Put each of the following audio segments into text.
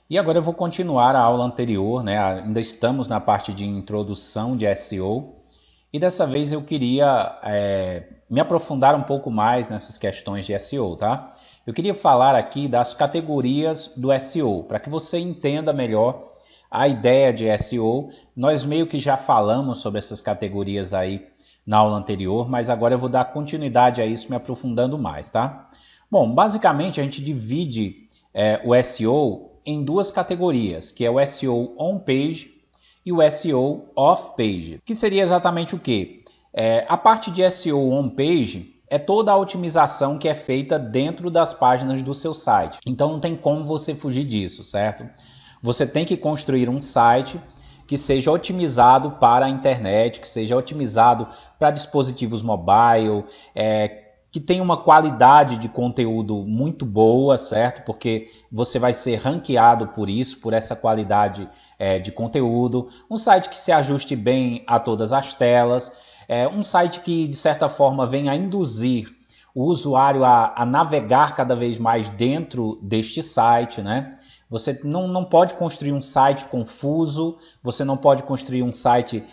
E agora eu vou continuar a aula anterior, né? Ainda estamos na parte de introdução de SEO e dessa vez eu queria me aprofundar um pouco mais nessas questões de SEO, tá? Eu queria falar aqui das categorias do SEO, para que você entenda melhor a ideia de SEO. Nós meio que já falamos sobre essas categorias aí na aula anterior, mas agora eu vou dar continuidade a isso, me aprofundando mais, tá? Bom, basicamente a gente divide o SEO em duas categorias, que é o SEO on-page e o SEO off-page, que seria exatamente o quê? A parte de SEO on-page é toda a otimização que é feita dentro das páginas do seu site. Então não tem como você fugir disso, certo? Você tem que construir um site que seja otimizado para a internet, que seja otimizado para dispositivos mobile, que tenha uma qualidade de conteúdo muito boa, certo? Porque você vai ser ranqueado por isso, por essa qualidade de conteúdo. Um site que se ajuste bem a todas as telas. Um site que, de certa forma, venha a induzir o usuário a navegar cada vez mais dentro deste site, né? Você não pode construir um site confuso, você não pode construir um site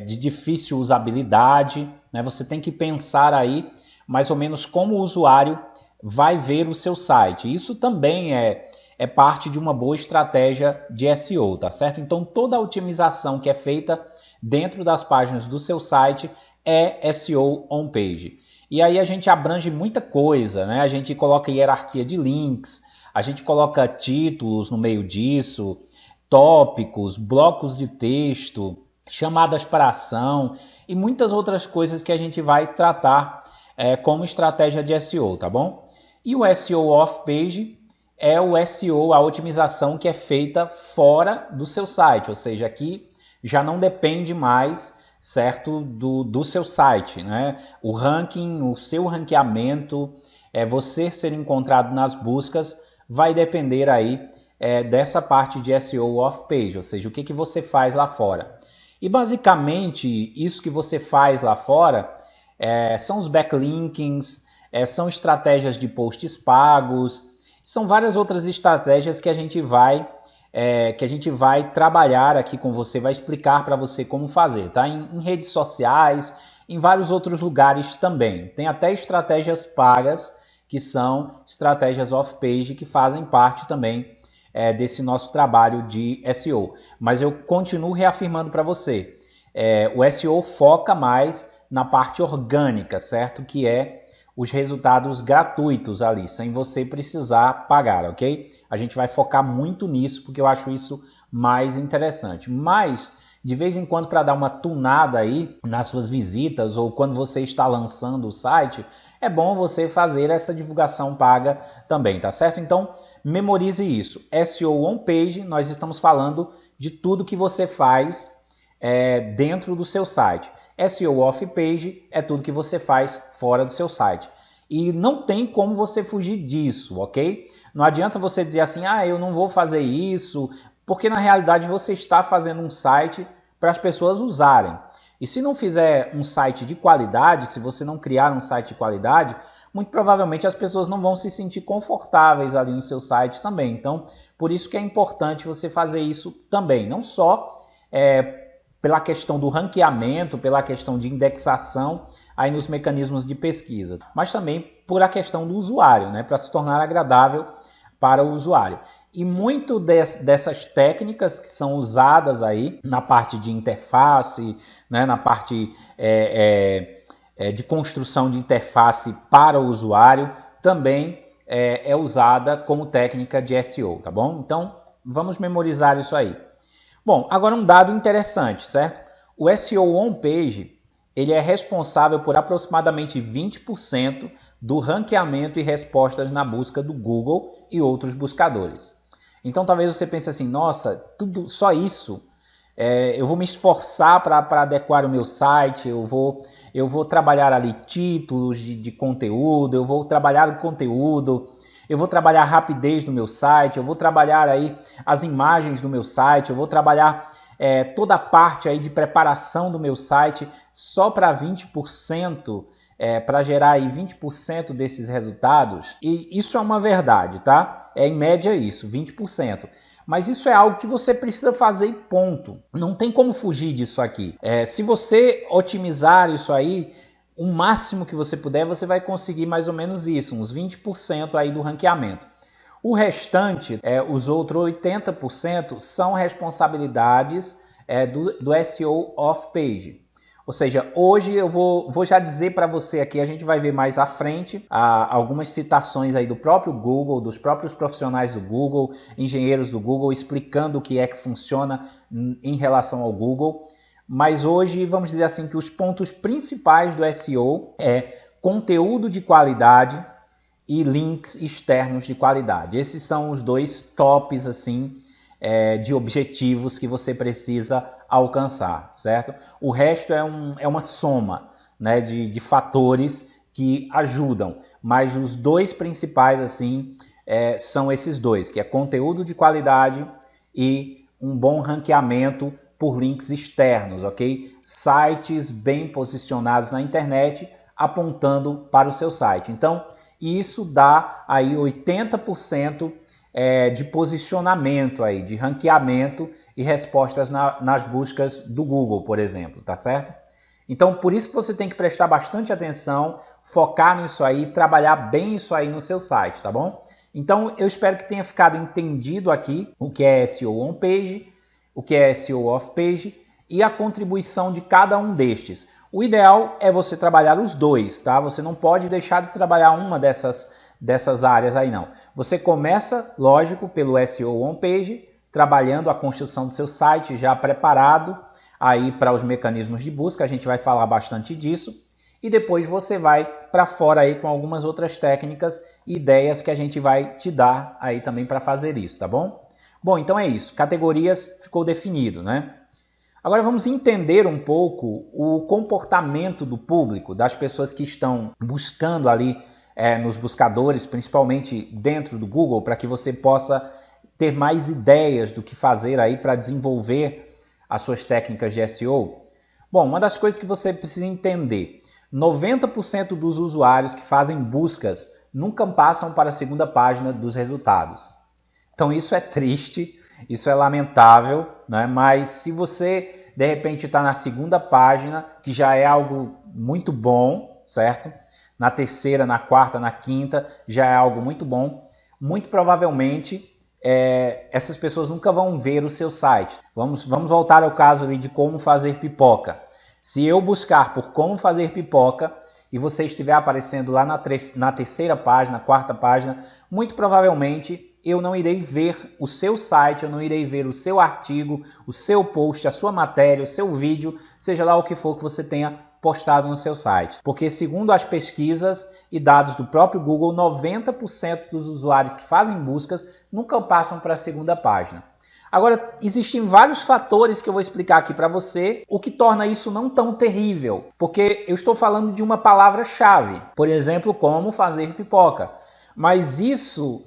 de difícil usabilidade, né? Você tem que pensar aí mais ou menos como o usuário vai ver o seu site. Isso também é parte de uma boa estratégia de SEO, tá certo? Então toda a otimização que é feita dentro das páginas do seu site é SEO on-page. E aí a gente abrange muita coisa, né? A gente coloca hierarquia de links, a gente coloca títulos no meio disso, tópicos, blocos de texto, chamadas para ação e muitas outras coisas que a gente vai tratar como estratégia de SEO, tá bom? E o SEO off-page é o SEO, a otimização que é feita fora do seu site, ou seja, aqui já não depende mais, certo, do seu site, né? O ranking, o seu ranqueamento, você ser encontrado nas buscas, vai depender aí dessa parte de SEO off-page, ou seja, o que você faz lá fora. E basicamente, isso que você faz lá fora são os backlinkings, são estratégias de posts pagos, são várias outras estratégias que a gente vai trabalhar aqui com você, vai explicar para você como fazer, tá? Em redes sociais, em vários outros lugares também. Tem até estratégias pagas, que são estratégias off-page, que fazem parte também desse nosso trabalho de SEO. Mas eu continuo reafirmando para você, o SEO foca mais na parte orgânica, certo? Que é os resultados gratuitos ali, sem você precisar pagar, ok? A gente vai focar muito nisso, porque eu acho isso mais interessante. Mas, de vez em quando, para dar uma tunada aí nas suas visitas, ou quando você está lançando o site, é bom você fazer essa divulgação paga também, tá certo? Então, memorize isso. SEO on-page, nós estamos falando de tudo que você faz dentro do seu site. SEO off-page é tudo que você faz fora do seu site. E não tem como você fugir disso, ok? Não adianta você dizer assim, eu não vou fazer isso, porque na realidade você está fazendo um site para as pessoas usarem. E se não fizer um site de qualidade, se você não criar um site de qualidade, muito provavelmente as pessoas não vão se sentir confortáveis ali no seu site também. Então, por isso que é importante você fazer isso também. Não só pela questão do ranqueamento, pela questão de indexação aí nos mecanismos de pesquisa, mas também por a questão do usuário, né, para se tornar agradável para o usuário. E muito dessas técnicas que são usadas aí na parte de interface, né, na parte de construção de interface para o usuário, também é usada como técnica de SEO, tá bom? Então, vamos memorizar isso aí. Bom, agora um dado interessante, certo? O SEO on-page, ele é responsável por aproximadamente 20% do ranqueamento e respostas na busca do Google e outros buscadores. Então talvez você pense assim, nossa, tudo só isso? Eu vou me esforçar para adequar o meu site, eu vou trabalhar ali títulos de conteúdo, eu vou trabalhar o conteúdo, eu vou trabalhar a rapidez do meu site, eu vou trabalhar aí as imagens do meu site, eu vou trabalhar toda a parte aí de preparação do meu site só para 20% para gerar aí 20% desses resultados, e isso é uma verdade, tá? É em média isso, 20%. Mas isso é algo que você precisa fazer e ponto. Não tem como fugir disso aqui. Se você otimizar isso aí, o máximo que você puder, você vai conseguir mais ou menos isso, uns 20% aí do ranqueamento. O restante, os outros 80%, são responsabilidades do SEO off-page. Ou seja, hoje eu vou já dizer para você aqui, a gente vai ver mais à frente algumas citações aí do próprio Google, dos próprios profissionais do Google, engenheiros do Google, explicando o que é que funciona em relação ao Google. Mas hoje, vamos dizer assim, que os pontos principais do SEO é conteúdo de qualidade e links externos de qualidade. Esses são os dois tops assim, de objetivos que você precisa alcançar, certo? O resto é uma soma, né, de fatores que ajudam, mas os dois principais assim, são esses dois, que é conteúdo de qualidade e um bom ranqueamento por links externos, ok? Sites bem posicionados na internet apontando para o seu site. Então, isso dá aí 80% de posicionamento, aí, de ranqueamento e respostas nas buscas do Google, por exemplo, tá certo? Então, por isso que você tem que prestar bastante atenção, focar nisso aí, trabalhar bem isso aí no seu site, tá bom? Então, eu espero que tenha ficado entendido aqui o que é SEO on-page, o que é SEO off-page e a contribuição de cada um destes. O ideal é você trabalhar os dois, tá? Você não pode deixar de trabalhar uma dessas áreas aí não. Você começa, lógico, pelo SEO on-page, trabalhando a construção do seu site já preparado aí para os mecanismos de busca, a gente vai falar bastante disso, e depois você vai para fora aí com algumas outras técnicas e ideias que a gente vai te dar aí também para fazer isso, tá bom? Bom, então é isso. Categorias ficou definido, né? Agora vamos entender um pouco o comportamento do público, das pessoas que estão buscando ali nos buscadores, principalmente dentro do Google, para que você possa ter mais ideias do que fazer aí para desenvolver as suas técnicas de SEO. Bom, uma das coisas que você precisa entender, 90% dos usuários que fazem buscas nunca passam para a segunda página dos resultados. Então isso é triste, isso é lamentável, né? Mas se você de repente está na segunda página, que já é algo muito bom, certo? Na terceira, na quarta, na quinta, já é algo muito bom. Muito provavelmente essas pessoas nunca vão ver o seu site. Vamos voltar ao caso ali de como fazer pipoca. Se eu buscar por como fazer pipoca e você estiver aparecendo lá na terceira página, quarta página, muito provavelmente eu não irei ver o seu site, eu não irei ver o seu artigo, o seu post, a sua matéria, o seu vídeo, seja lá o que for que você tenha postado no seu site. Porque segundo as pesquisas e dados do próprio Google, 90% dos usuários que fazem buscas nunca passam para a segunda página. Agora, existem vários fatores que eu vou explicar aqui para você, o que torna isso não tão terrível, porque eu estou falando de uma palavra-chave, por exemplo, como fazer pipoca. Mas isso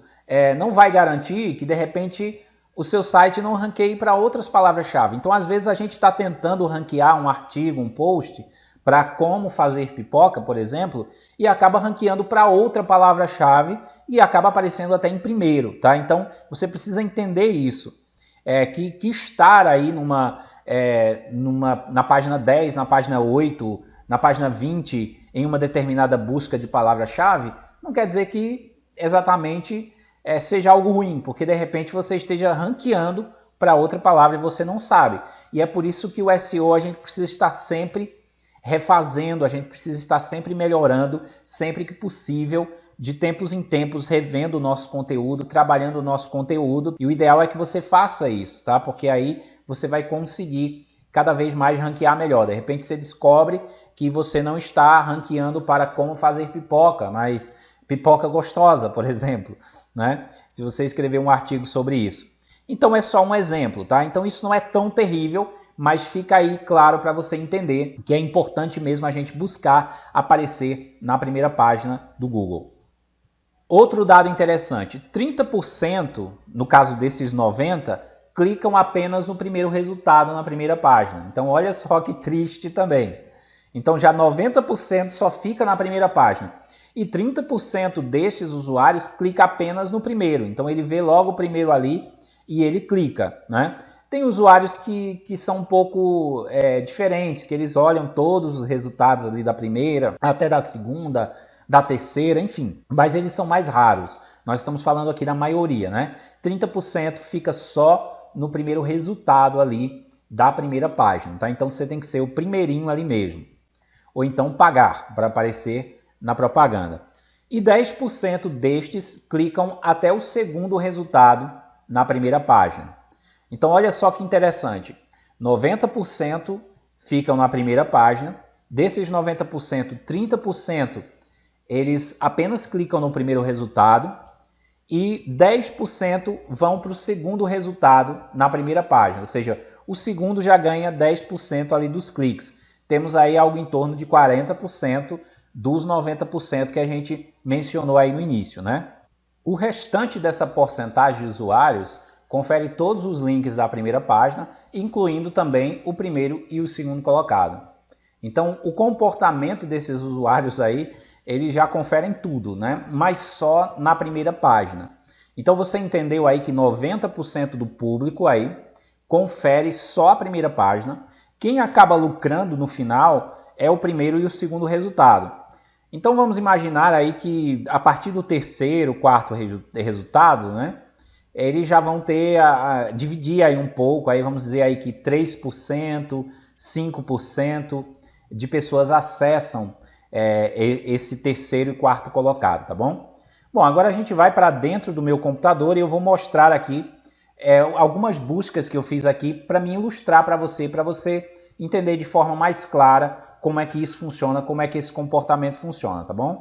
não vai garantir que, de repente, o seu site não ranqueie para outras palavras-chave. Então, às vezes, a gente está tentando ranquear um artigo, um post, para como fazer pipoca, por exemplo, e acaba ranqueando para outra palavra-chave e acaba aparecendo até em primeiro, tá? Então, você precisa entender isso. Que estar aí na página 10, na página 8, na página 20, em uma determinada busca de palavra-chave, não quer dizer que exatamente seja algo ruim, porque de repente você esteja ranqueando para outra palavra e você não sabe. E é por isso que o SEO a gente precisa estar sempre refazendo, a gente precisa estar sempre melhorando, sempre que possível, de tempos em tempos, revendo o nosso conteúdo, trabalhando o nosso conteúdo. E o ideal é que você faça isso, tá? Porque aí você vai conseguir cada vez mais ranquear melhor. De repente você descobre que você não está ranqueando para como fazer pipoca, mas pipoca gostosa, por exemplo, né? Se você escrever um artigo sobre isso. Então é só um exemplo, tá? Então isso não é tão terrível, mas fica aí claro para você entender que é importante mesmo a gente buscar aparecer na primeira página do Google. Outro dado interessante, 30%, no caso desses 90%, clicam apenas no primeiro resultado na primeira página. Então olha só que triste também. Então já 90% só fica na primeira página. E 30% destes usuários clica apenas no primeiro. Então ele vê logo o primeiro ali e ele clica, né? Tem usuários que são um pouco diferentes, que eles olham todos os resultados ali da primeira, até da segunda, da terceira, enfim. Mas eles são mais raros. Nós estamos falando aqui da maioria, né? 30% fica só no primeiro resultado ali da primeira página, tá? Então você tem que ser o primeirinho ali mesmo. Ou então pagar para aparecer na propaganda. E 10% destes clicam até o segundo resultado na primeira página. Então olha só que interessante, 90% ficam na primeira página, desses 90%, 30% eles apenas clicam no primeiro resultado e 10% vão para o segundo resultado na primeira página, ou seja, o segundo já ganha 10% ali dos cliques. Temos aí algo em torno de 40% dos 90% que a gente mencionou aí no início, né? O restante dessa porcentagem de usuários confere todos os links da primeira página, incluindo também o primeiro e o segundo colocado. Então, o comportamento desses usuários aí, eles já conferem tudo, né? Mas só na primeira página. Então, você entendeu aí que 90% do público aí confere só a primeira página. Quem acaba lucrando no final é o primeiro e o segundo resultado. Então, vamos imaginar aí que a partir do terceiro, quarto resultado, né? Eles já vão ter dividir aí um pouco, aí vamos dizer aí que 3%, 5% de pessoas acessam esse terceiro e quarto colocado, tá bom? Bom, agora a gente vai para dentro do meu computador e eu vou mostrar aqui algumas buscas que eu fiz aqui para me ilustrar para você entender de forma mais clara como é que isso funciona, como é que esse comportamento funciona, tá bom?